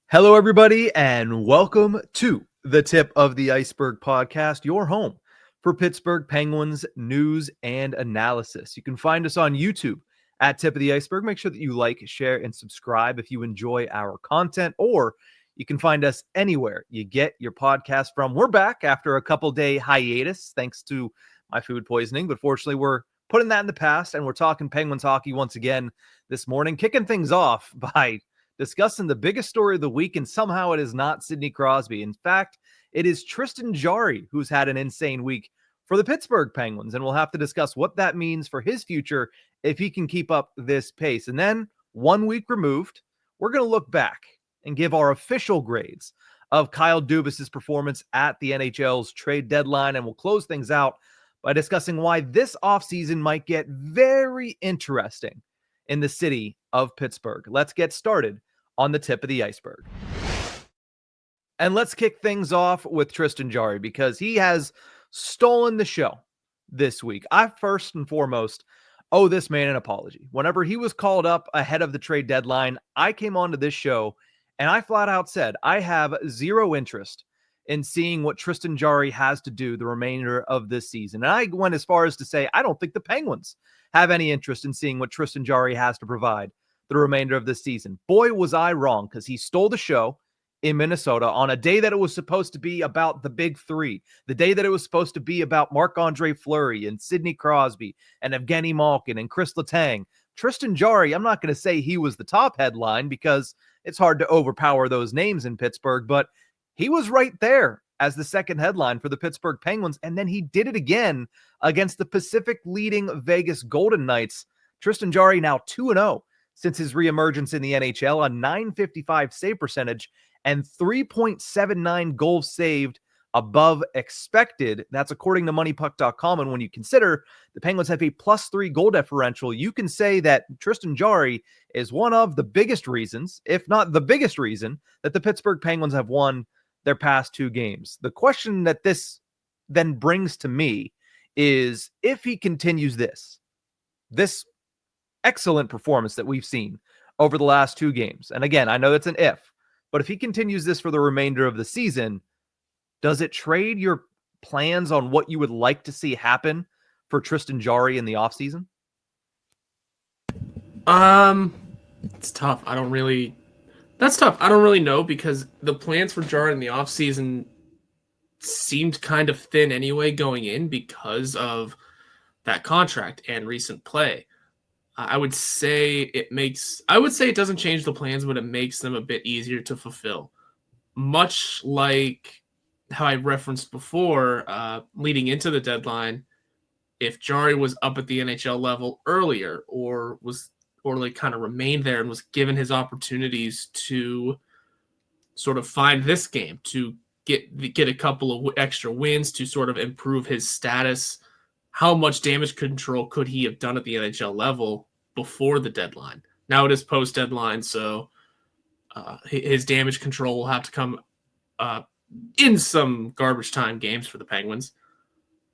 Hello, everybody, and welcome to the Tip of the Ice-Burgh podcast, your home for Pittsburgh Penguins news and analysis. You can find us on YouTube at Tip of the Ice-Burgh. Make sure that you like, share, and subscribe if you enjoy our content, or you can find us anywhere you get your podcast from. We're back after a couple-day hiatus, thanks to my food poisoning, but fortunately, we're putting that in the past, and we're talking Penguins hockey once again this morning, kicking things off by discussing the biggest story of the week, and somehow it is not Sidney Crosby. In fact, it is Tristan Jarry who's had an insane week for the Pittsburgh Penguins, and we'll have to discuss what that means for his future if he can keep up this pace. And then, 1 week removed, we're going to look back and give our official grades of Kyle Dubas' performance at the NHL's trade deadline, and we'll close things out by discussing why this offseason might get very interesting in the city of Pittsburgh. Let's get started on the Tip of the Ice-Burgh. And let's kick things off with Tristan Jarry because he has stolen the show this week. I first and foremost owe this man an apology. Whenever he was called up ahead of the trade deadline, I came onto this show and I flat out said, I have zero interest in seeing what Tristan Jarry has to do the remainder of this season. And I went as far as to say, I don't think the Penguins have any interest in seeing what Tristan Jarry has to provide the remainder of this season. Boy, was I wrong, because he stole the show in Minnesota on a day that it was supposed to be about the big three, the day that it was supposed to be about Marc-Andre Fleury and Sidney Crosby and Evgeni Malkin and Chris Letang. Tristan Jarry, I'm not going to say he was the top headline because it's hard to overpower those names in Pittsburgh, but he was right there as the second headline for the Pittsburgh Penguins, and then he did it again against the Pacific leading Vegas Golden Knights. Tristan Jarry now 2-0 since his reemergence in the NHL, a .955 save percentage and 3.79 goals saved above expected. That's according to MoneyPuck.com. And when you consider the Penguins have a +3 goal differential, you can say that Tristan Jarry is one of the biggest reasons, if not the biggest reason, that the Pittsburgh Penguins have won their past two games. The question that this then brings to me is, if he continues this excellent performance that we've seen over the last two games, and again, I know it's an if, but if he continues this for the remainder of the season, does it trade your plans on what you would like to see happen for Tristan Jarry in the offseason? It's tough. That's tough. I don't really know, because the plans for Jarry in the offseason seemed kind of thin anyway going in because of that contract and recent play. I would say it doesn't change the plans, but it makes them a bit easier to fulfill. Much like how I referenced before, leading into the deadline, if Jarry was up at the NHL level earlier or kind of remained there and was given his opportunities to sort of find this game, to get a couple of extra wins, to sort of improve his status, how much damage control could he have done at the NHL level before the deadline? Now it is post-deadline, so his damage control will have to come in some garbage time games for the Penguins.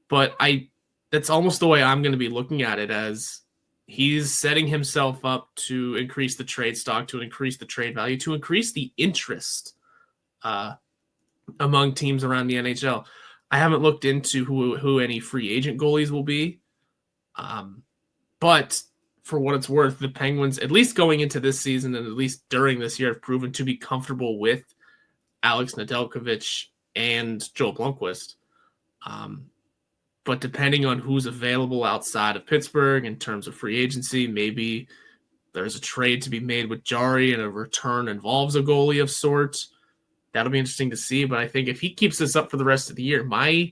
But that's almost the way I'm going to be looking at it, as he's setting himself up to increase the trade stock, to increase the trade value, to increase the interest among teams around the NHL. I haven't looked into who any free agent goalies will be. But for what it's worth, the Penguins, at least going into this season and at least during this year, have proven to be comfortable with Alex Nedeljkovic and Joel Blomqvist. But depending on who's available outside of Pittsburgh in terms of free agency, maybe there's a trade to be made with Jarry and a return involves a goalie of sorts. That'll be interesting to see. But I think if he keeps this up for the rest of the year, my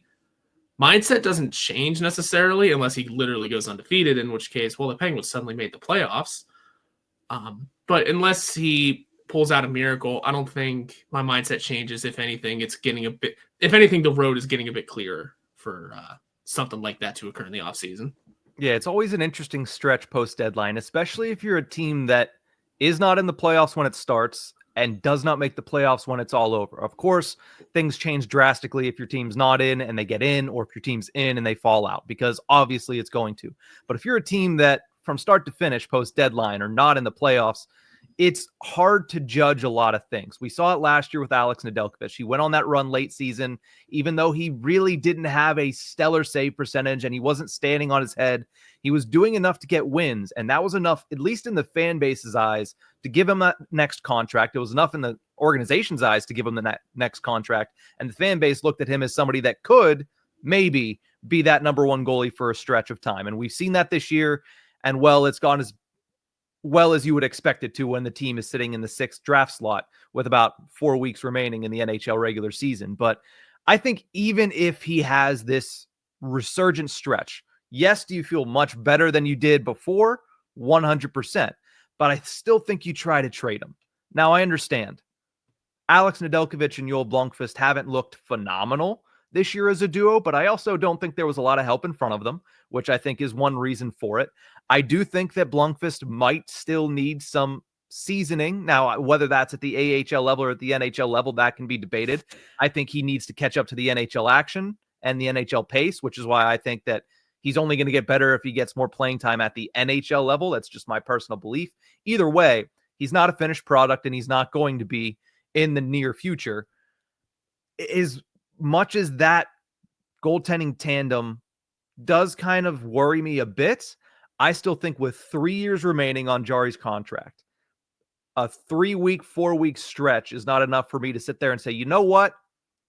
mindset doesn't change necessarily unless he literally goes undefeated, in which case, well, the Penguins suddenly made the playoffs. But unless he pulls out a miracle, I don't think my mindset changes. If anything, the road is getting a bit clearer for something like that to occur in the offseason. Yeah, it's always an interesting stretch post-deadline, especially if you're a team that is not in the playoffs when it starts and does not make the playoffs when it's all over. Of course, things change drastically if your team's not in and they get in, or if your team's in and they fall out, because obviously it's going to. But if you're a team that from start to finish post-deadline are not in the playoffs, it's hard to judge a lot of things. We saw it last year with Alex Nedeljkovic. He went on that run late season, even though he really didn't have a stellar save percentage and he wasn't standing on his head. He was doing enough to get wins, and that was enough, at least in the fan base's eyes, to give him that next contract. It was enough in the organization's eyes to give him the next contract, and the fan base looked at him as somebody that could maybe be that number one goalie for a stretch of time. And we've seen that this year, and well, it's gone as well as you would expect it to when the team is sitting in the 6th draft slot with about 4 weeks remaining in the NHL regular season. But I think even if he has this resurgent stretch, yes, do you feel much better than you did before? 100%. But I still think you try to trade him. Now, I understand. Alex Nedeljkovic and Joel Blomqvist haven't looked phenomenal this year as a duo, but I also don't think there was a lot of help in front of them, which I think is one reason for it. I do think that Blomqvist might still need some seasoning. Now, whether that's at the AHL level or at the NHL level, that can be debated. I think he needs to catch up to the NHL action and the NHL pace, which is why I think that he's only going to get better if he gets more playing time at the NHL level. That's just my personal belief. Either way, he's not a finished product, and he's not going to be in the near future. As much as that goaltending tandem does kind of worry me a bit, I still think with 3 years remaining on Jarry's contract, a 3-week, 4-week stretch is not enough for me to sit there and say, you know what?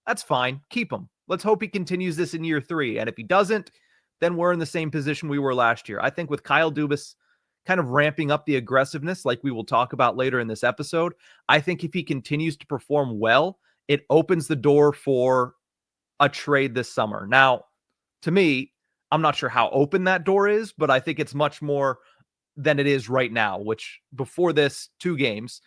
That's fine. Keep him. Let's hope he continues this in year 3. And if he doesn't, then we're in the same position we were last year. I think with Kyle Dubas kind of ramping up the aggressiveness, like we will talk about later in this episode, I think if he continues to perform well, it opens the door for a trade this summer. Now, to me, I'm not sure how open that door is, but I think it's much more than it is right now, which before this 2 games,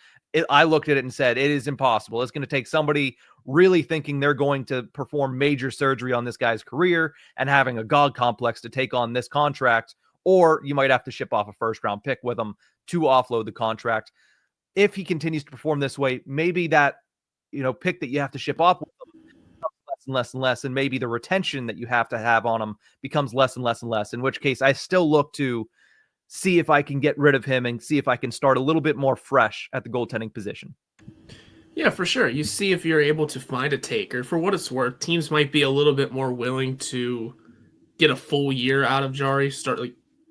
I looked at it and said, it is impossible. It's going to take somebody really thinking they're going to perform major surgery on this guy's career and having a God complex to take on this contract, or you might have to ship off a first-round pick with him to offload the contract. If he continues to perform this way, maybe that pick that you have to ship off with him becomes less and less, and maybe the retention that you have to have on him becomes less and less and less, in which case I still look to see if I can get rid of him and see if I can start a little bit more fresh at the goaltending position. Yeah, for sure. You see if you're able to find a taker. For what it's worth, teams might be a little bit more willing to get a full year out of Jarry,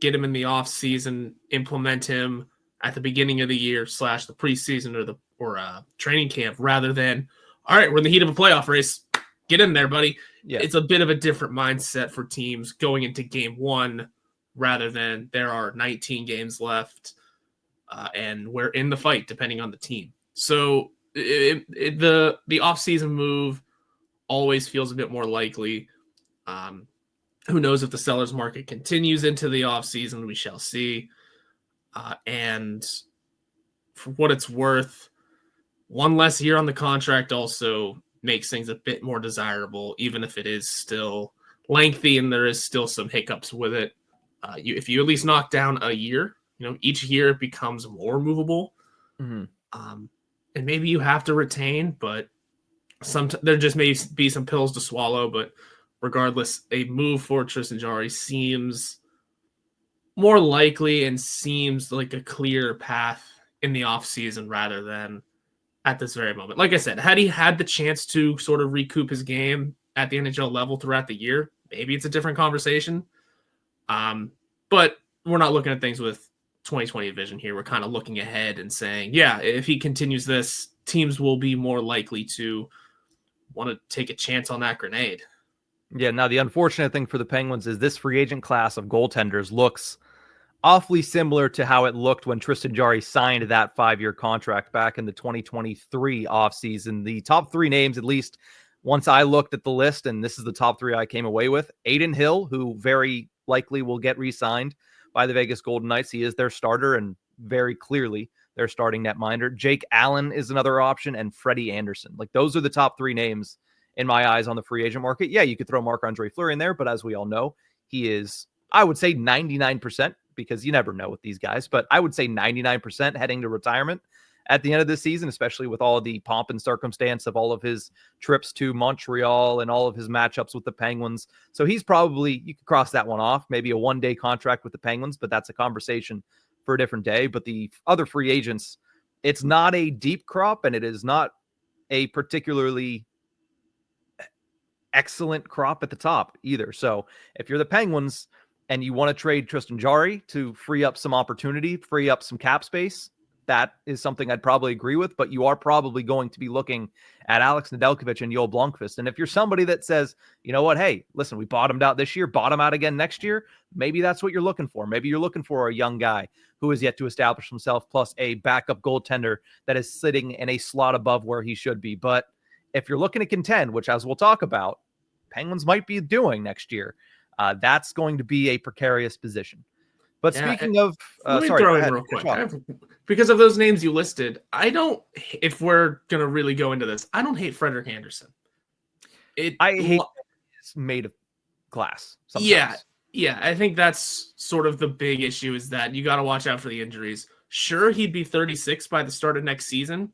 get him in the offseason, implement him at the beginning of the year / the preseason or training camp, rather than, all right, we're in the heat of a playoff race. Get in there, buddy. Yeah. It's a bit of a different mindset for teams going into game 1 rather than there are 19 games left and we're in the fight depending on the team. So the offseason move always feels a bit more likely. Who knows if the seller's market continues into the offseason? We shall see. And for what it's worth, one less year on the contract also makes things a bit more desirable, even if it is still lengthy and there is still some hiccups with it. If you at least knock down a year, each year it becomes more movable. Mm-hmm. And maybe you have to retain, but there just may be some pills to swallow. But regardless, a move for Tristan Jarry seems more likely and seems like a clear path in the offseason rather than at this very moment. Like I said, had he had the chance to sort of recoup his game at the NHL level throughout the year, maybe it's a different conversation. But we're not looking at things with 2020 vision here. We're kind of looking ahead and saying, yeah, if he continues this, teams will be more likely to want to take a chance on that grenade. Yeah, now the unfortunate thing for the Penguins is this free agent class of goaltenders looks awfully similar to how it looked when Tristan Jarry signed that 5-year contract back in the 2023 offseason. The top 3 names, at least once I looked at the list, and this is the top 3 I came away with: Adin Hill, who very likely will get re-signed by the Vegas Golden Knights. He is their starter and very clearly their starting netminder. Jake Allen is another option, and Freddie Anderson. Like, those are the top 3 names in my eyes on the free agent market. Yeah, you could throw Marc-Andre Fleury in there, but as we all know, he is, I would say 99%, because you never know with these guys, but I would say 99% heading to retirement at the end of this season, especially with all of the pomp and circumstance of all of his trips to Montreal and all of his matchups with the Penguins. So he's probably, you could cross that one off, maybe a 1-day contract with the Penguins, but that's a conversation for a different day. But the other free agents, It's not a deep crop, and it is not a particularly excellent crop at the top either. So if you're the Penguins and you want to trade Tristan Jarry to free up some opportunity, free up some cap space, that is something I'd probably agree with, but you are probably going to be looking at Alex Nedeljkovic and Joel Blomqvist. And if you're somebody that says, you know what, hey, listen, we bottomed out this year, bottom out again next year, maybe that's what you're looking for. Maybe you're looking for a young guy who has yet to establish himself, plus a backup goaltender that is sitting in a slot above where he should be. But if you're looking to contend, which as we'll talk about, Penguins might be doing next year, that's going to be a precarious position. But speaking of, let me throw in real quick. Because of those names you listed, if we're going to really go into this, I don't hate Frederik Andersen. I hate it's made of glass sometimes. Yeah. I think that's sort of the big issue, is that you got to watch out for the injuries. Sure, he'd be 36 by the start of next season,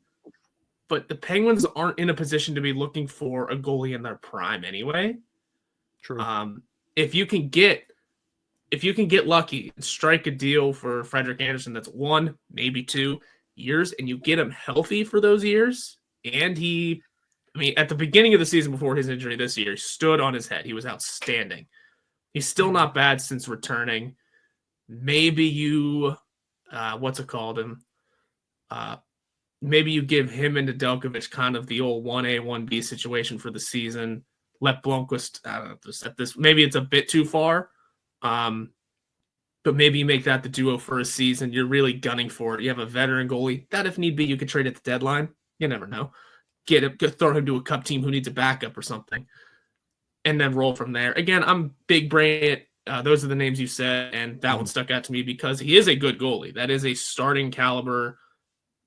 but the Penguins aren't in a position to be looking for a goalie in their prime anyway. True. If you can get lucky and strike a deal for Frederik Andersen that's 1, maybe 2 years, and you get him healthy for those years, and at the beginning of the season before his injury this year, he stood on his head. He was outstanding. He's still not bad since returning. Maybe you, maybe you give him and Nedeljkovic kind of the old 1A, 1B situation for the season. Let Blomqvist, I don't know, set this. Maybe it's a bit too far. But maybe you make that the duo for a season. You're really gunning for it. You have a veteran goalie that, if need be, you could trade at the deadline. You never know. Throw him to a cup team who needs a backup or something, and then roll from there. Again, I'm big brain. Those are the names you said, and that one stuck out to me because he is a good goalie. That is a starting caliber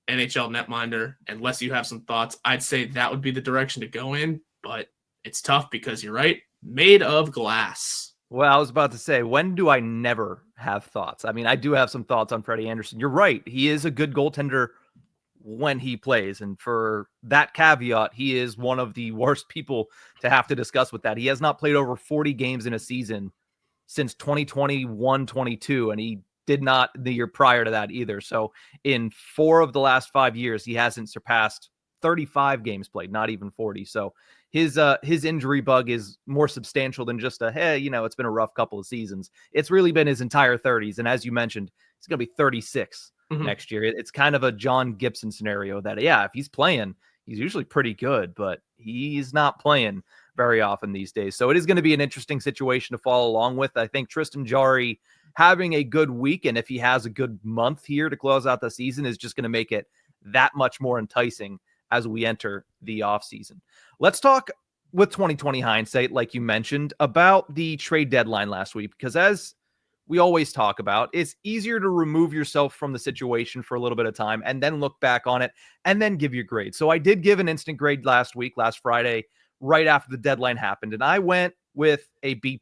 NHL netminder. Unless you have some thoughts, I'd say that would be the direction to go in. But it's tough because you're right. Made of glass. Well, I was about to say, when do I never have thoughts? I mean, I do have some thoughts on Freddie Andersen. You're right. He is a good goaltender when he plays. And for that caveat, he is one of the worst people to have to discuss with that. He has not played over 40 games in a season since 2021-22, and he did not the year prior to that either. So in 4 of the last 5 years, he hasn't surpassed 35 games played, not even 40. So his injury bug is more substantial than just it's been a rough couple of seasons. It's really been his entire 30s. And as you mentioned, he's going to be 36 next year. It's kind of a John Gibson scenario that, if he's playing, he's usually pretty good, but he's not playing very often these days. So it is going to be an interesting situation to follow along with. I think Tristan Jarry having a good week, and if he has a good month here to close out the season, is just going to make it that much more enticing as we enter the offseason. Let's talk with 2020 hindsight, like you mentioned, about the trade deadline last week, because as we always talk about, it's easier to remove yourself from the situation for a little bit of time and then look back on it and then give your grade. So I did give an instant grade last Friday, right after the deadline happened, and I went with a B+.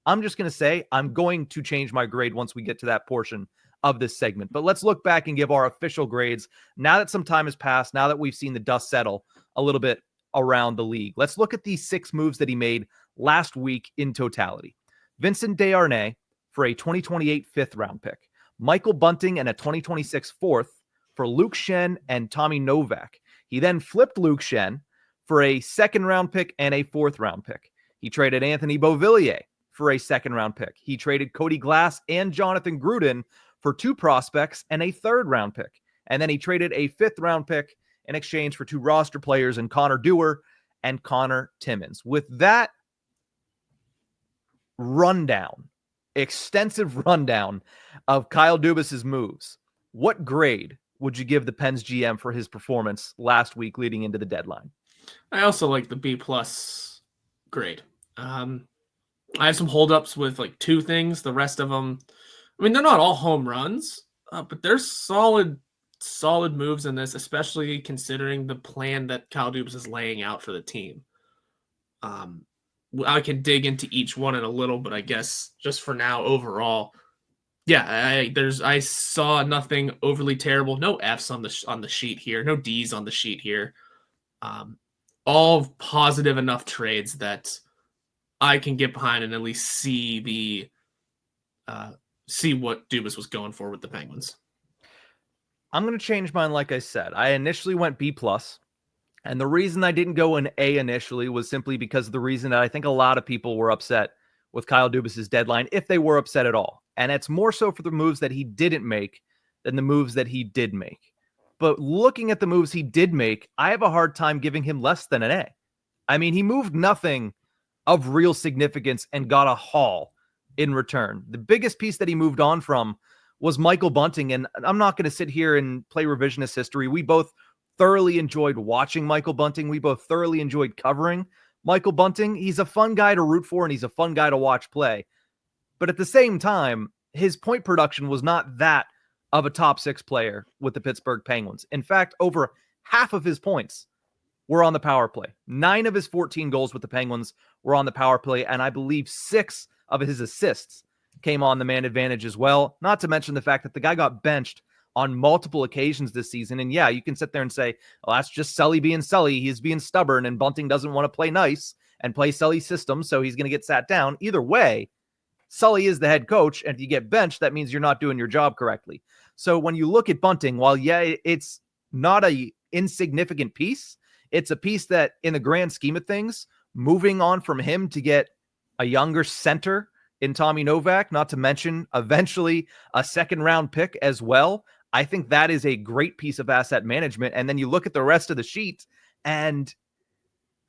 I'm just going to say I'm going to change my grade once we get to that portion of this segment. But let's look back and give our official grades now that some time has passed, now that we've seen the dust settle a little bit around the league. Let's look at these 6 moves that he made last week in totality. Vincent Desharnais for a 2028 5th-round pick. Michael Bunting and a 2026 4th for Luke Schenn and Tommy Novak. He then flipped Luke Schenn for a 2nd-round pick and a 4th-round pick. He traded Anthony Beauvillier for a 2nd-round pick. He traded Cody Glass and Jonathan Gruden for 2 prospects and a 3rd-round pick. And then he traded a 5th-round pick in exchange for 2 roster players in Connor Dewar and Connor Timmins. With that extensive rundown of Kyle Dubas's moves, what grade would you give the Pens GM for his performance last week leading into the deadline? I also like the B+ grade. I have some holdups with 2 things. The rest of them, they're not all home runs, but there's solid moves in this, especially considering the plan that Kyle Dubas is laying out for the team. I can dig into each one in a little, but I guess just for now, overall, I saw nothing overly terrible. No Fs on the sheet here. No Ds on the sheet here. All positive enough trades that I can get behind and at least see what Dubas was going for with the Penguins. I'm going to change mine. Like I said, I initially went B plus. And the reason I didn't go an A initially was simply because of the reason that I think a lot of people were upset with Kyle Dubas' deadline, if they were upset at all. And it's more so for the moves that he didn't make than the moves that he did make. But looking at the moves he did make, I have a hard time giving him less than an A. I mean, he moved nothing of real significance and got a haul in return. The biggest piece that he moved on from was Michael Bunting. And I'm not going to sit here and play revisionist history. We both thoroughly enjoyed watching Michael Bunting. We both thoroughly enjoyed covering Michael Bunting. He's a fun guy to root for, and he's a fun guy to watch play. But at the same time, his point production was not that of a top 6 player with the Pittsburgh Penguins. In fact, over half of his points were on the power play. 9 of his 14 goals with the Penguins were on the power play, and I believe 6 of his assists came on the man advantage as well. Not to mention the fact that the guy got benched on multiple occasions this season. And yeah, you can sit there and say, well, that's just Sully being Sully. He's being stubborn, and Bunting doesn't want to play nice and play Sully's system, so he's going to get sat down. Either way, Sully is the head coach, and if you get benched, that means you're not doing your job correctly. So when you look at Bunting, while yeah, it's not a insignificant piece, it's a piece that in the grand scheme of things, moving on from him to get a younger center in Tommy Novak, not to mention eventually a second-round pick as well, I think that is a great piece of asset management. And then you look at the rest of the sheet, and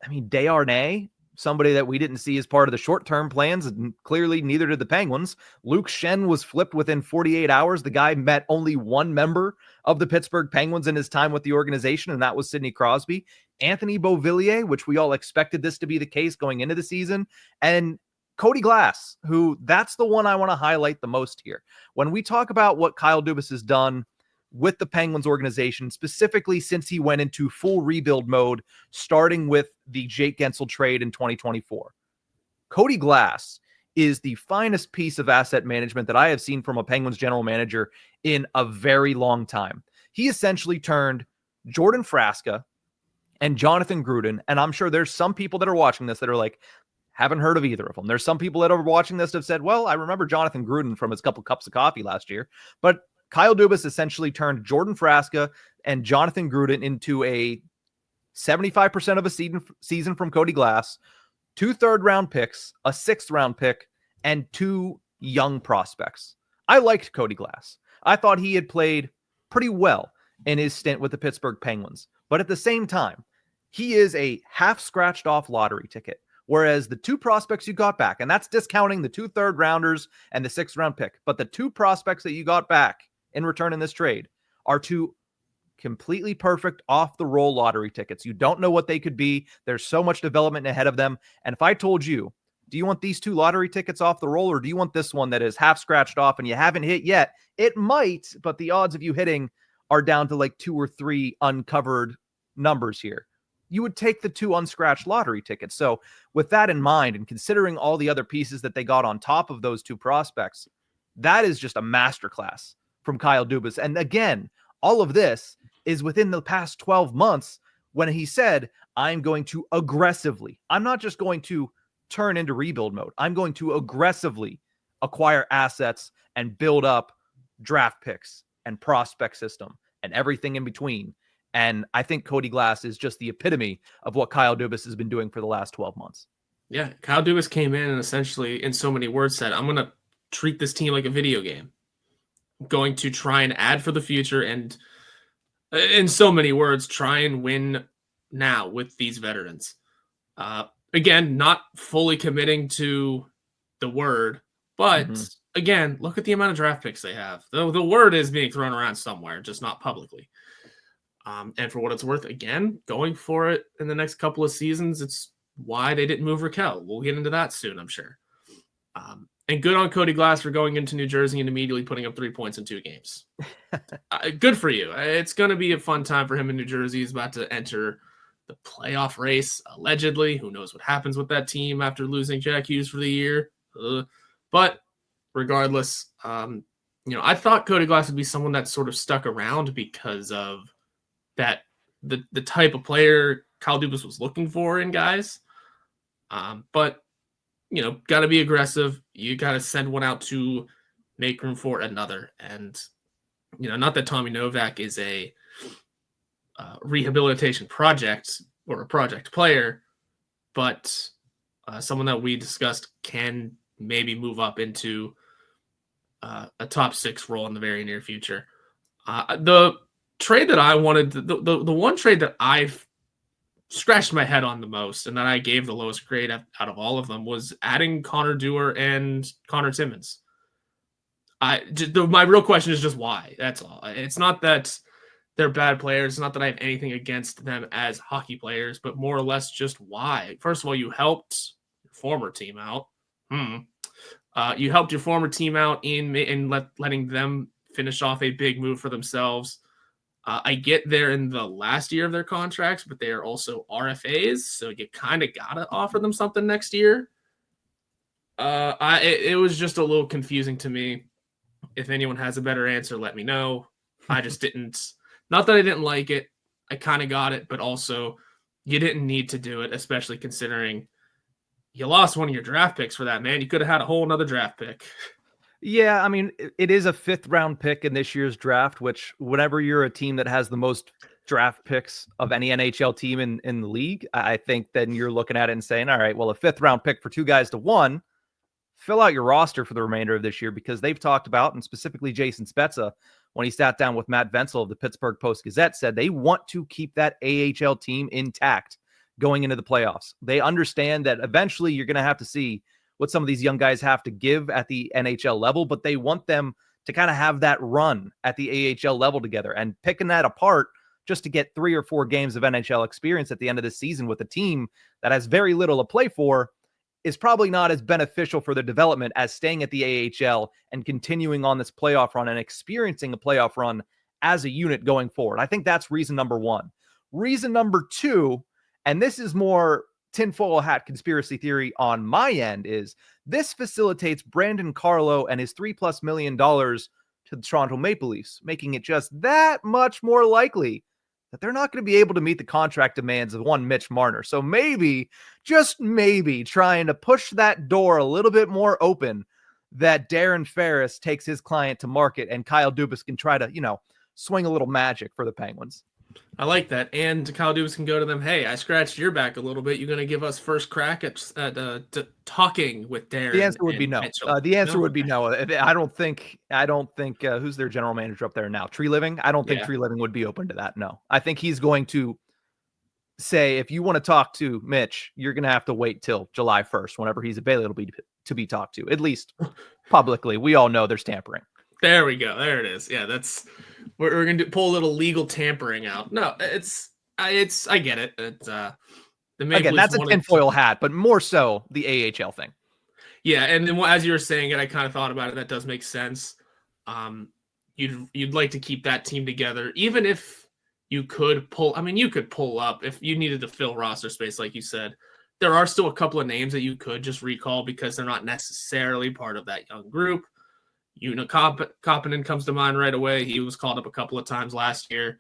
I mean, Desharnais, somebody that we didn't see as part of the short-term plans, and clearly neither did the Penguins. Luke Schenn was flipped within 48 hours. The guy met only one member of the Pittsburgh Penguins in his time with the organization, and that was Sidney Crosby. Anthony Beauvillier, which we all expected this to be the case going into the season, and Cody Glass, who that's the one I want to highlight the most here. When we talk about what Kyle Dubas has done with the Penguins organization, specifically since he went into full rebuild mode, starting with the Jake Gensel trade in 2024. Cody Glass is the finest piece of asset management that I have seen from a Penguins general manager in a very long time. He essentially turned Jordan Frasca and Jonathan Gruden, and I'm sure there's some people that are watching this that are like, haven't heard of either of them. There's some people that are watching this that have said, well, I remember Jonathan Gruden from his couple cups of coffee last year, but Kyle Dubas essentially turned Jordan Frasca and Jonathan Gruden into a 75% of a season from Cody Glass, 2 third-round picks, a 6th-round pick, and 2 young prospects. I liked Cody Glass. I thought he had played pretty well in his stint with the Pittsburgh Penguins. But at the same time, he is a half-scratched-off lottery ticket. Whereas the 2 prospects you got back, and that's discounting the 2 third-rounders and the 6th-round pick, but the 2 prospects that you got back in return in this trade are 2 completely perfect off-the-roll lottery tickets. You don't know what they could be. There's so much development ahead of them. And if I told you, do you want these 2 lottery tickets off the roll, or do you want this one that is half scratched off and you haven't hit yet? It might, but the odds of you hitting are down to like 2 or 3 uncovered numbers here. You would take the 2 unscratched lottery tickets. So with that in mind, and considering all the other pieces that they got on top of those 2 prospects, that is just a masterclass from Kyle Dubas. And again, all of this is within the past 12 months when he said, I'm going to aggressively, I'm not just going to turn into rebuild mode. I'm going to aggressively acquire assets and build up draft picks and prospect system and everything in between. And I think Cody Glass is just the epitome of what Kyle Dubas has been doing for the last 12 months. Yeah, Kyle Dubas came in and essentially, in so many words, said, I'm going to treat this team like a video game. I'm going to try and add for the future and, in so many words, try and win now with these veterans. Again, not fully committing to the word, but again, look at the amount of draft picks they have. The word is being thrown around somewhere, just not publicly. And for what it's worth, again, going for it in the next couple of seasons, it's why they didn't move Rakell. We'll get into that soon, I'm sure. And good on Cody Glass for going into New Jersey and immediately putting up 3 points in 2 games. Good for you. It's going to be a fun time for him in New Jersey. He's about to enter the playoff race, allegedly. Who knows what happens with that team after losing Jack Hughes for the year. But regardless, I thought Cody Glass would be someone that sort of stuck around because of that the type of player Kyle Dubas was looking for in guys. But, got to be aggressive. You got to send one out to make room for another. And not that Tommy Novak is a rehabilitation project or a project player, but someone that we discussed can maybe move up into a top 6 role in the very near future. The trade that I wanted, the one trade that I've scratched my head on the most and that I gave the lowest grade out of all of them was adding Connor Dewar and Connor Timmins. My real question is just why. That's all. It's not that they're bad players. It's not that I have anything against them as hockey players, but more or less just why. First of all, you helped your former team out. You helped your former team out in letting them finish off a big move for themselves. I get they're in the last year of their contracts, but they are also RFAs, so you kind of got to offer them something next year. It was just a little confusing to me. If anyone has a better answer, let me know. I just didn't. Not that I didn't like it. I kind of got it, but also you didn't need to do it, especially considering you lost one of your draft picks for that, man. You could have had a whole another draft pick. Yeah, I mean, it is a 5th round pick in this year's draft, which whenever you're a team that has the most draft picks of any NHL team in the league, I think then you're looking at it and saying, all right, well, a 5th round pick for 2 guys to 1, fill out your roster for the remainder of this year, because they've talked about, and specifically Jason Spezza, when he sat down with Matt Vensel of the Pittsburgh Post-Gazette, said they want to keep that AHL team intact going into the playoffs. They understand that eventually you're going to have to see what some of these young guys have to give at the NHL level, but they want them to kind of have that run at the AHL level together, and picking that apart just to get 3 or 4 games of NHL experience at the end of the season with a team that has very little to play for is probably not as beneficial for their development as staying at the AHL and continuing on this playoff run and experiencing a playoff run as a unit going forward. I think that's reason number 1. Reason number 2, and this is more tinfoil hat conspiracy theory on my end, is this facilitates Brandon Carlo and his $3+ million to the Toronto Maple Leafs, making it just that much more likely that they're not going to be able to meet the contract demands of one Mitch Marner. So maybe, just maybe, trying to push that door a little bit more open, that Darren Ferris takes his client to market and Kyle Dubas can try to, swing a little magic for the Penguins. I like that. And Kyle Dubas can go to them, hey, I scratched your back a little bit. You're going to give us first crack at talking with Darren? The answer would be no. The answer would be no. I don't think who's their general manager up there now? Tree Living? I don't think Tree Living would be open to that. No. I think he's going to say, if you want to talk to Mitch, you're going to have to wait till July 1st, whenever he's available to be talked to, at least publicly. We all know there's tampering. There we go. There it is. Yeah, we're going to pull a little legal tampering out. No, I get it. Again, that's a tinfoil hat, but more so the AHL thing. Yeah, and then as you were saying it, I kind of thought about it. That does make sense. You'd like to keep that team together, even if you could pull. I mean, you could pull up if you needed to fill roster space, like you said. There are still a couple of names that you could just recall because they're not necessarily part of that young group. Koppinen comes to mind right away. He was called up a couple of times last year.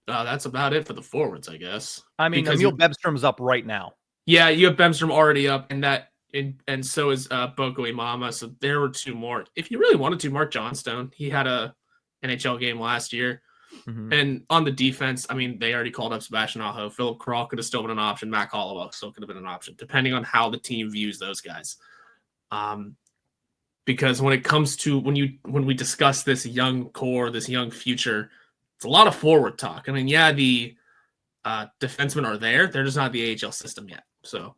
That's about it for the forwards, I guess. I mean, Emil Bemstrom's up right now. Yeah, you have Bemstrom already up, and so is Boko Imama. So there were 2 more. If you really wanted to, Mark Johnstone, he had a NHL game last year. Mm-hmm. And on the defense, I mean, they already called up Sebastian Aho. Philip Kral could have still been an option. Matt Hollowell still could have been an option, depending on how the team views those guys. Because when it comes to when we discuss this young core, this young future, it's a lot of forward talk. I mean, yeah, the defensemen are there; they're just not the AHL system yet. So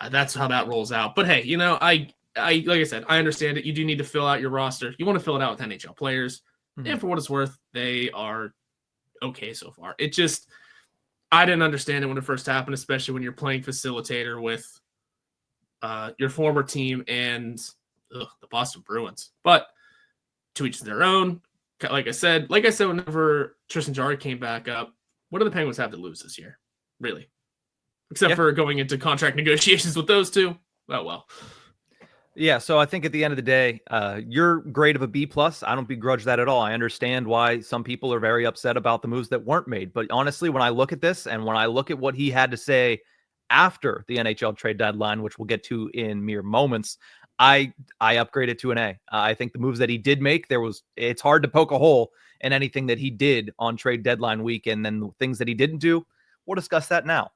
that's how that rolls out. But hey, I like I said, I understand it. You do need to fill out your roster. You want to fill it out with NHL players, and for what it's worth, they are okay so far. It just I didn't understand it when it first happened, especially when you're playing facilitator with your former team and the Boston Bruins. But to each their own. Like I said, whenever Tristan Jarry came back up, what do the Penguins have to lose this year? Really? Except for going into contract negotiations with those 2. Oh, well. Yeah, so I think at the end of the day, your grade of a B+, I don't begrudge that at all. I understand why some people are very upset about the moves that weren't made. But honestly, when I look at this and when I look at what he had to say after the NHL trade deadline, which we'll get to in mere moments, I upgraded to an A. I think the moves that he did make, it's hard to poke a hole in anything that he did on trade deadline week, and then the things that he didn't do, we'll discuss that now.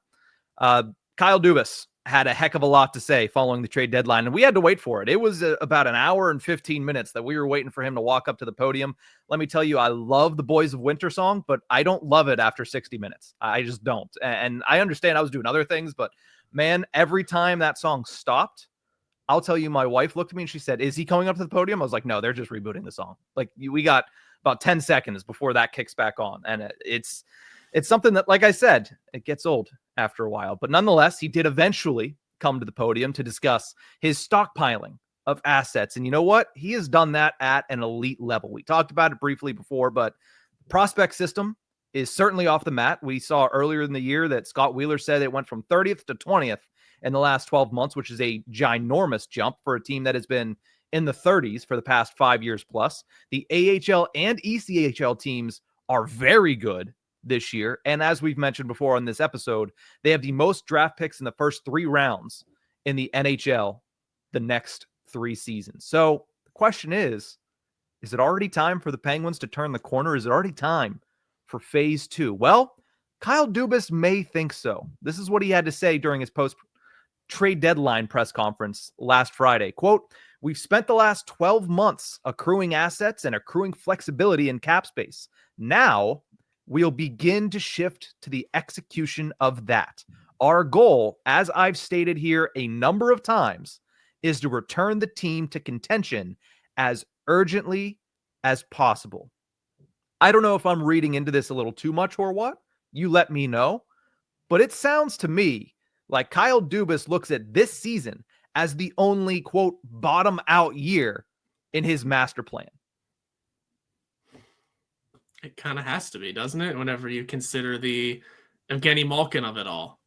Kyle Dubas had a heck of a lot to say following the trade deadline, and we had to wait for it. It was about an hour and 15 minutes that we were waiting for him to walk up to the podium. Let me tell you, I love the Boys of Winter song, but I don't love it after 60 minutes. I just don't. And I understand I was doing other things, but man, every time that song stopped, I'll tell you, my wife looked at me and she said, "Is he coming up to the podium?" I was like, "No, they're just rebooting the song." Like, we got about 10 seconds before that kicks back on. And it's something that, like I said, it gets old after a while. But nonetheless, he did eventually come to the podium to discuss his stockpiling of assets. And you know what? He has done that at an elite level. We talked about it briefly before, but the prospect system is certainly off the mat. We saw earlier in the year that Scott Wheeler said it went from 30th to 20th in the last 12 months, which is a ginormous jump for a team that has been in the 30s for the past 5 years plus. The AHL and ECHL teams are very good this year. And as we've mentioned before on this episode, they have the most draft picks in the first 3 rounds in the NHL the next 3 seasons. So the question is it already time for the Penguins to turn the corner? Is it already time for phase 2? Well, Kyle Dubas may think so. This is what he had to say during his post-trade deadline press conference last Friday. Quote, "We've spent the last 12 months accruing assets and accruing flexibility in cap space. Now we'll begin to shift to the execution of that. Our goal, as I've stated here a number of times, is to return the team to contention as urgently as possible." I don't know if I'm reading into this a little too much or what. You let me know. But it sounds to me like Kyle Dubas looks at this season as the only, quote, bottom out year in his master plan. It kind of has to be, doesn't it? Whenever you consider the Evgeni Malkin of it all.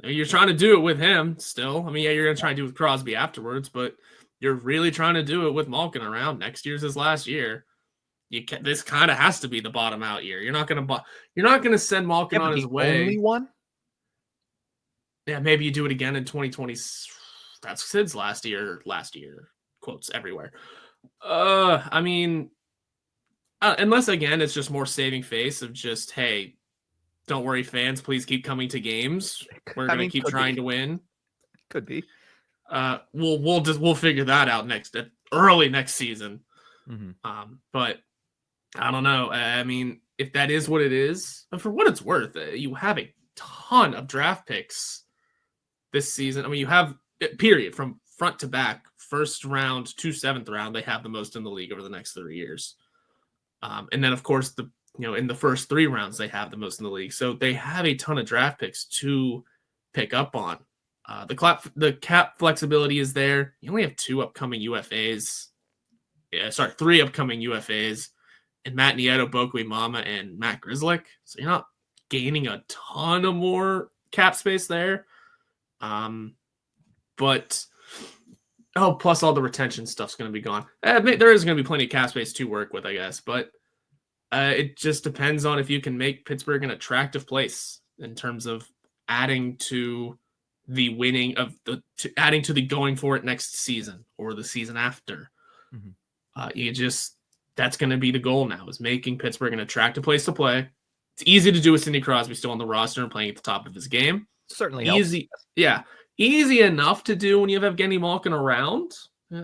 You're trying to do it with him still. I mean, yeah, you're going to try and do it with Crosby afterwards, but you're really trying to do it with Malkin around. Next year's his last year. This kind of has to be the bottom out year. You're not going to send Malkin on his way. Only one? Yeah, maybe you do it again in 2020. That's Sid's last year. Quotes everywhere. I mean, unless, again, it's just more saving face of just, hey, don't worry, fans, please keep coming to games. We're going to keep trying to win. Could be. We'll figure that out early next season. Mm-hmm. But I don't know. I mean, if that is what it is, but for what it's worth, you have a ton of draft picks this season. I mean, you have, period, from front to back, first round to 7th round, they have the most in the league over the next 3 years. And then, of course, in the first 3 rounds, they have the most in the league. So they have a ton of draft picks to pick up on. The cap flexibility is there. You only have 2 upcoming UFAs. 3 upcoming UFAs. And Matt Nieto, Bokwee Mama, and Matt Grzelcyk. So you're not gaining a ton of more cap space there. But plus all the retention stuff's going to be gone. There is going to be plenty of cap space to work with, I guess. But it just depends on if you can make Pittsburgh an attractive place in terms of adding to the adding to the going for it next season or the season after. Mm-hmm. That's going to be the goal now, is making Pittsburgh an attractive place to play. It's easy to do with Sidney Crosby still on the roster and playing at the top of his game. Certainly easy. Helps. Yeah. Easy enough to do when you have Evgeni Malkin around.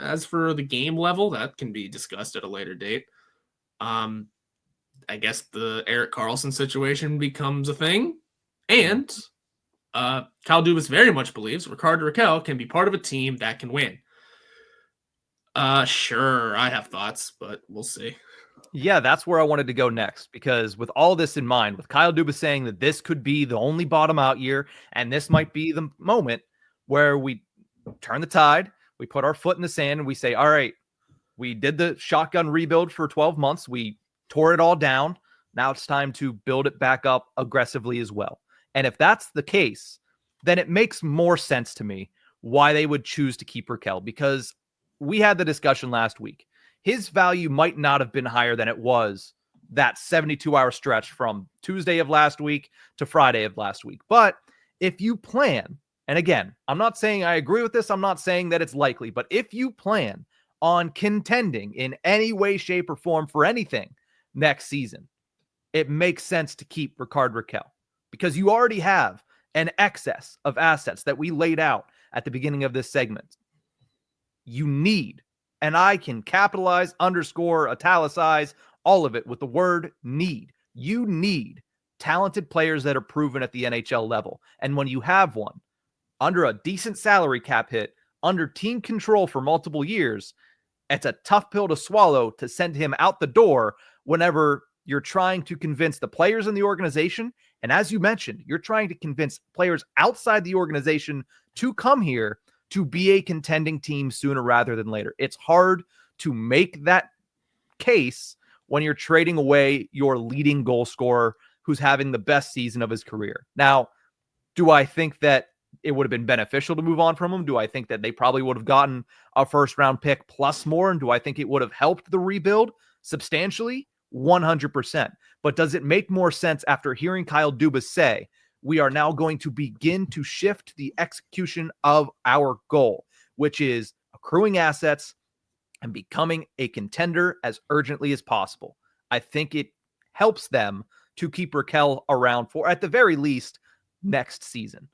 As for the game level, that can be discussed at a later date. I guess the Erik Karlsson situation becomes a thing. And Kyle Dubas very much believes Rickard and Rakell can be part of a team that can win. Sure, I have thoughts, but we'll see. Yeah, that's where I wanted to go next, because with all this in mind, with Kyle Dubas saying that this could be the only bottom out year, and this might be the moment where we turn the tide, we put our foot in the sand, and we say, all right, we did the shotgun rebuild for 12 months. We tore it all down. Now it's time to build it back up aggressively as well. And if that's the case, then it makes more sense to me why they would choose to keep Rakell, because we had the discussion last week. His value might not have been higher than it was that 72-hour stretch from Tuesday of last week to Friday of last week. But if you plan And again, I'm not saying I agree with this. I'm not saying that it's likely, but if you plan on contending in any way, shape, or form for anything next season, it makes sense to keep Rickard Rakell because you already have an excess of assets that we laid out at the beginning of this segment. You need, and I can capitalize, underscore, italicize, all of it with the word need. You need talented players that are proven at the NHL level. And when you have one under a decent salary cap hit, under team control for multiple years, it's a tough pill to swallow to send him out the door whenever you're trying to convince the players in the organization. And as you mentioned, you're trying to convince players outside the organization to come here to be a contending team sooner rather than later. It's hard to make that case when you're trading away your leading goal scorer who's having the best season of his career. Now, do I think that it would have been beneficial to move on from him? Do I think that they probably would have gotten a first-round pick plus more? And do I think it would have helped the rebuild substantially? 100%. But does it make more sense after hearing Kyle Dubas say, we are now going to begin to shift the execution of our goal, which is accruing assets and becoming a contender as urgently as possible? I think it helps them to keep Rakell around for, at the very least, next season.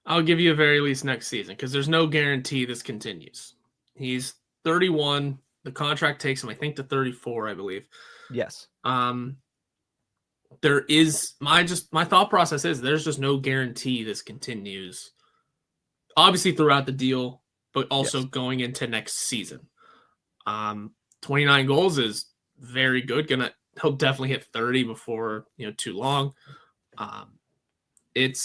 I'll give you a very least next season because there's no guarantee this continues. He's 31. The contract takes him, I think, to 34, I believe. Yes. There is my thought process is there's just no guarantee this continues. Obviously throughout the deal, but also going into next season. 29 goals is very good. He'll definitely hit 30 before too long. It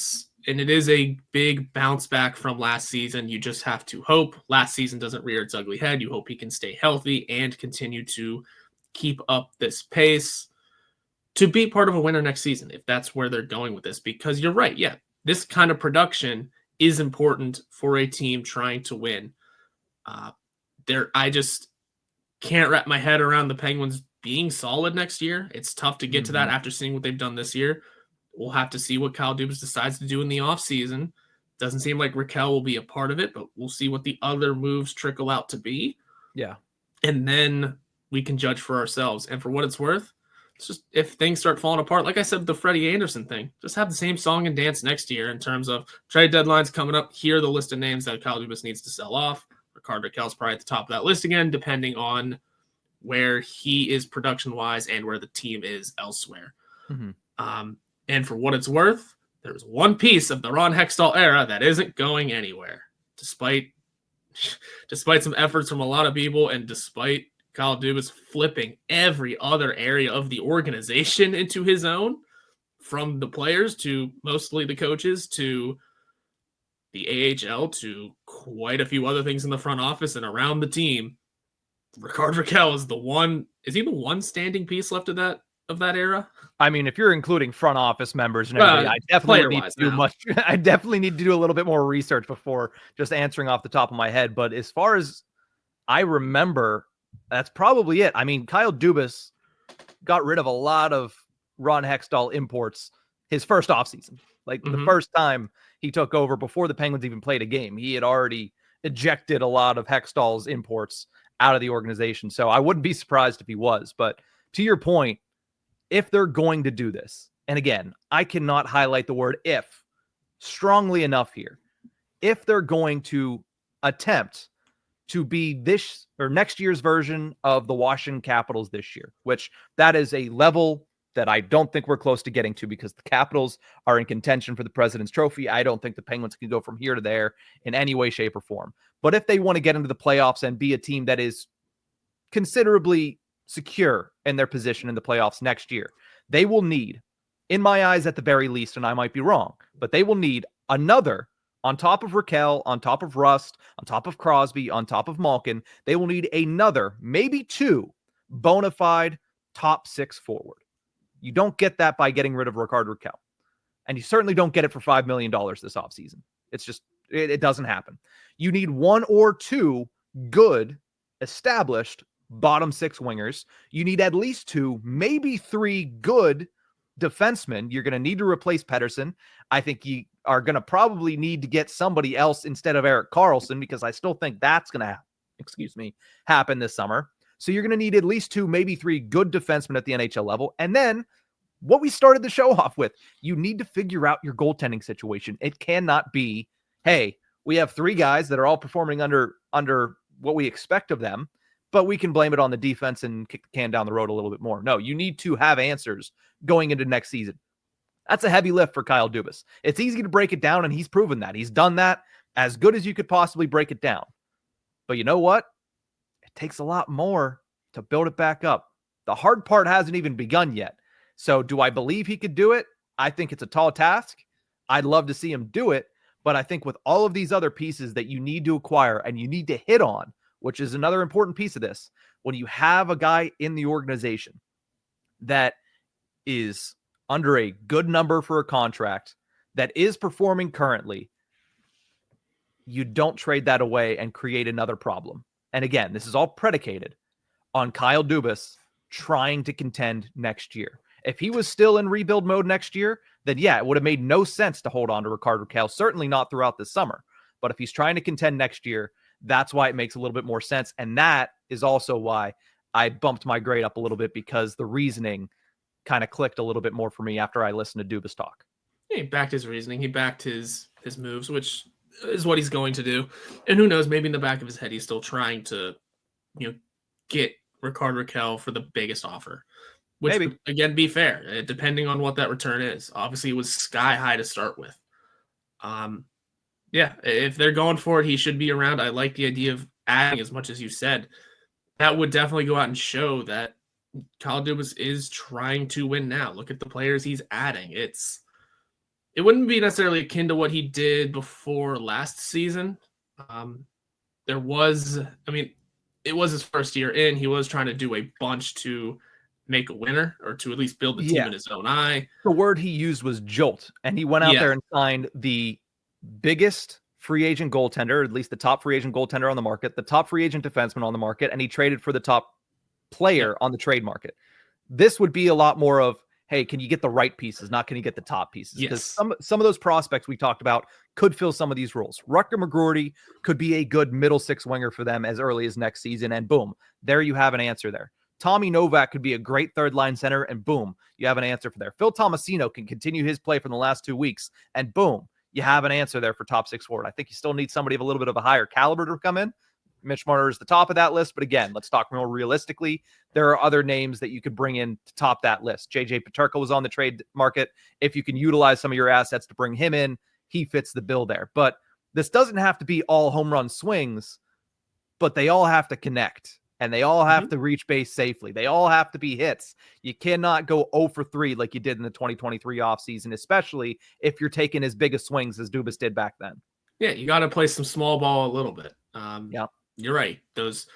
is a big bounce back from last season. You just have to hope last season doesn't rear its ugly head. You hope he can stay healthy and continue to keep up this pace to be part of a winner next season, if that's where they're going with this. Because you're right. Yeah, this kind of production is important for a team trying to win. I just can't wrap my head around the Penguins being solid next year. It's tough to get to that after seeing what they've done this year. We'll have to see what Kyle Dubas decides to do in the offseason. Doesn't seem like Rakell will be a part of it, but we'll see what the other moves trickle out to be. Yeah. And then we can judge for ourselves. And for what it's worth, it's just if things start falling apart, like I said, the Freddie Anderson thing, just have the same song and dance next year in terms of trade deadlines coming up. Here are the list of names that Kyle Dubas needs to sell off. Rickard Rakell's probably at the top of that list again, depending on where he is production-wise and where the team is elsewhere. And for what it's worth, there's one piece of the Ron Hextall era that isn't going anywhere, despite some efforts from a lot of people and despite Kyle Dubas flipping every other area of the organization into his own, from the players to mostly the coaches to the AHL to quite a few other things in the front office and around the team. Rickard Rakell is the one. Is he the one standing piece left of that era? I mean, if you're including front office members and everything, I definitely need to do much. I definitely need to do a little bit more research before just answering off the top of my head. But as far as I remember, that's probably it. I mean, Kyle Dubas got rid of a lot of Ron Hextall imports his first offseason. Like the first time he took over before the Penguins even played a game, he had already ejected a lot of Hextall's imports out of the organization. So I wouldn't be surprised if he was. But to your point, if they're going to do this, and again, I cannot highlight the word if strongly enough here. If they're going to attempt to be this or next year's version of the Washington Capitals this year, which that is a level that I don't think we're close to getting to because the Capitals are in contention for the President's Trophy. I don't think the Penguins can go from here to there in any way, shape, or form. But if they want to get into the playoffs and be a team that is considerably secure in their position in the playoffs next year, they will need, in my eyes at the very least, and I might be wrong, but they will need another, on top of Rakell, on top of Rust, on top of Crosby, on top of Malkin, they will need another, maybe two, bona fide top six forward. You don't get that by getting rid of Rickard Rakell. And you certainly don't get it for $5 million this offseason. It's just, it doesn't happen. You need one or two good, established bottom six wingers. You need at least two, maybe three good defensemen, you're going to need to replace Pettersson. I think you are going to probably need to get somebody else instead of Erik Karlsson, because I still think that's going to happen this summer. So you're going to need at least 2, maybe 3 good defensemen at the NHL level. And then what we started the show off with, you need to figure out your goaltending situation. It cannot be, hey, we have 3 guys that are all performing under what we expect of them, but we can blame it on the defense and kick the can down the road a little bit more. No, you need to have answers going into next season. That's a heavy lift for Kyle Dubas. It's easy to break it down, and he's proven that. He's done that as good as you could possibly break it down. But you know what? It takes a lot more to build it back up. The hard part hasn't even begun yet. So do I believe he could do it? I think it's a tall task. I'd love to see him do it. But I think with all of these other pieces that you need to acquire and you need to hit on, which is another important piece of this, when you have a guy in the organization that is under a good number for a contract, that is performing currently, you don't trade that away and create another problem. And again, this is all predicated on Kyle Dubas trying to contend next year. If he was still in rebuild mode next year, then yeah, it would have made no sense to hold on to Rickard, Rakell, certainly not throughout this summer. But if he's trying to contend next year, that's why it makes a little bit more sense. And that is also why I bumped my grade up a little bit, because the reasoning kind of clicked a little bit more for me after I listened to Dubas talk. He backed his reasoning. He backed his moves, which is what he's going to do. And who knows, maybe in the back of his head, he's still trying to, get Rickard, Rakell for the biggest offer. Which Maybe. Would, again, be fair, depending on what that return is. Obviously, it was sky high to start with. Yeah, if they're going for it, he should be around. I like the idea of adding as much as you said. That would definitely go out and show that Kyle Dubas is trying to win now. Look at the players he's adding. It wouldn't be necessarily akin to what he did before last season. It was his first year in. He was trying to do a bunch to make a winner, or to at least build the team in his own eye. The word he used was jolt, and he went out there and signed the biggest free agent goaltender, at least the top free agent goaltender on the market, the top free agent defenseman on the market, and he traded for the top player on the trade market. This would be a lot more of, hey, can you get the right pieces, not can you get the top pieces? Because some of those prospects we talked about could fill some of these roles. Rutger McGroarty could be a good middle 6 winger for them as early as next season, and boom, there you have an answer there. Tommy Novak could be a great third-line center, and boom, you have an answer for there. Phil Tomasino can continue his play from the last 2 weeks, and boom, you have an answer there for top 6 forward. I think you still need somebody of a little bit of a higher caliber to come in. Mitch Marner is the top of that list, but again, let's talk more realistically. There are other names that you could bring in to top that list. JJ Peterka was on the trade market. If you can utilize some of your assets to bring him in, he fits the bill there. But this doesn't have to be all home run swings, but they all have to connect. And they all have to reach base safely. They all have to be hits. You cannot go 0 for 3 like you did in the 2023 offseason, especially if you're taking as big a swings as Dubas did back then. Yeah, you got to play some small ball a little bit. You're right. Those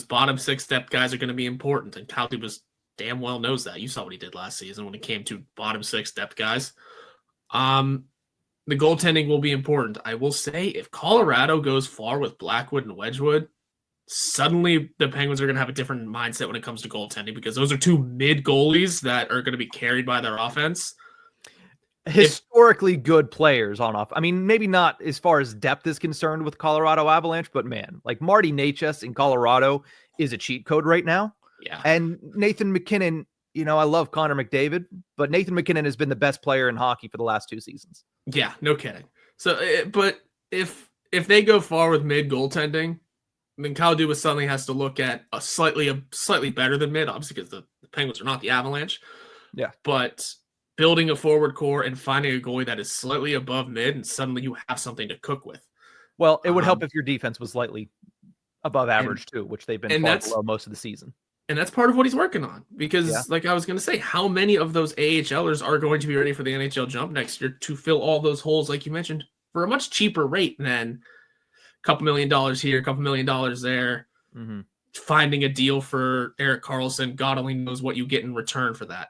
bottom 6 depth guys are going to be important, and Kyle Dubas damn well knows that. You saw what he did last season when it came to bottom 6 depth guys. The goaltending will be important. I will say, if Colorado goes far with Blackwood and Wedgwood, suddenly the Penguins are going to have a different mindset when it comes to goaltending, because those are 2 mid goalies that are going to be carried by their offense. Historically good players on off. I mean, maybe not as far as depth is concerned with Colorado Avalanche, but man, like Marty Necas in Colorado is a cheat code right now. Yeah. And Nathan McKinnon, I love Connor McDavid, but Nathan McKinnon has been the best player in hockey for the last 2 seasons. Yeah, no kidding. So, but if they go far with mid goaltending, then Kyle Dubas suddenly has to look at a slightly better than mid, obviously, because the Penguins are not the Avalanche. Yeah. But building a forward core and finding a goalie that is slightly above mid, and suddenly you have something to cook with. Well, it would help if your defense was slightly above average too, which they've been far below most of the season. And that's part of what he's working on, because like I was going to say, how many of those AHLers are going to be ready for the NHL jump next year to fill all those holes, like you mentioned, for a much cheaper rate than a couple $1 million here, a couple $1 million there. Mm-hmm. Finding a deal for Erik Karlsson, God only knows what you get in return for that.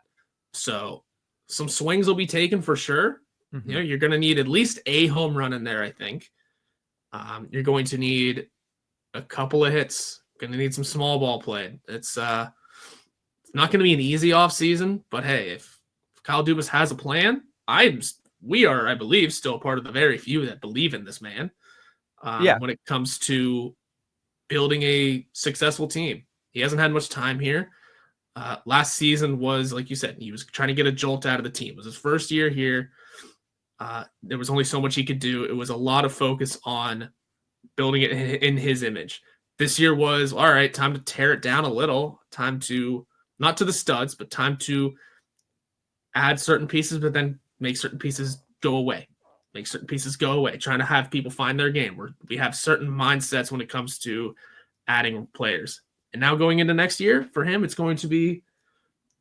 So some swings will be taken for sure. Mm-hmm. You're going to need at least a home run in there, I think. You're going to need a couple of hits. Going to need some small ball played. It's not going to be an easy offseason, but hey, if Kyle Dubas has a plan. We are, I believe, still part of the very few that believe in this man. When it comes to building a successful team, he hasn't had much time here. Last season was, like you said, he was trying to get a jolt out of the team. It was his first year here. There was only so much he could do. It was a lot of focus on building it in his image. This year was, all right, time to tear it down a little. Time to, not to the studs, but time to add certain pieces, but then make certain pieces go away. Trying to have people find their game. We have certain mindsets when it comes to adding players. And now going into next year, for him, it's going to be,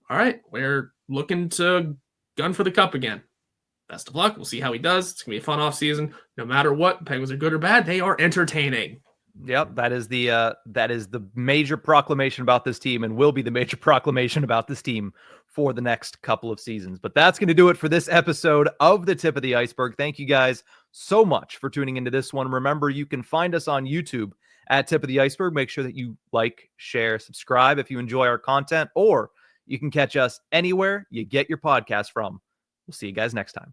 all right, we're looking to gun for the cup again. Best of luck. We'll see how he does. It's going to be a fun offseason. No matter what, Penguins are good or bad, they are entertaining. Yep, that is the major proclamation about this team, and will be the major proclamation about this team for the next couple of seasons. But that's going to do it for this episode of the Tip of the Ice-Burgh. Thank you guys so much for tuning into this one. Remember, you can find us on YouTube at Tip of the Ice-Burgh. Make sure that you like, share, subscribe if you enjoy our content, or you can catch us anywhere you get your podcast from. We'll see you guys next time.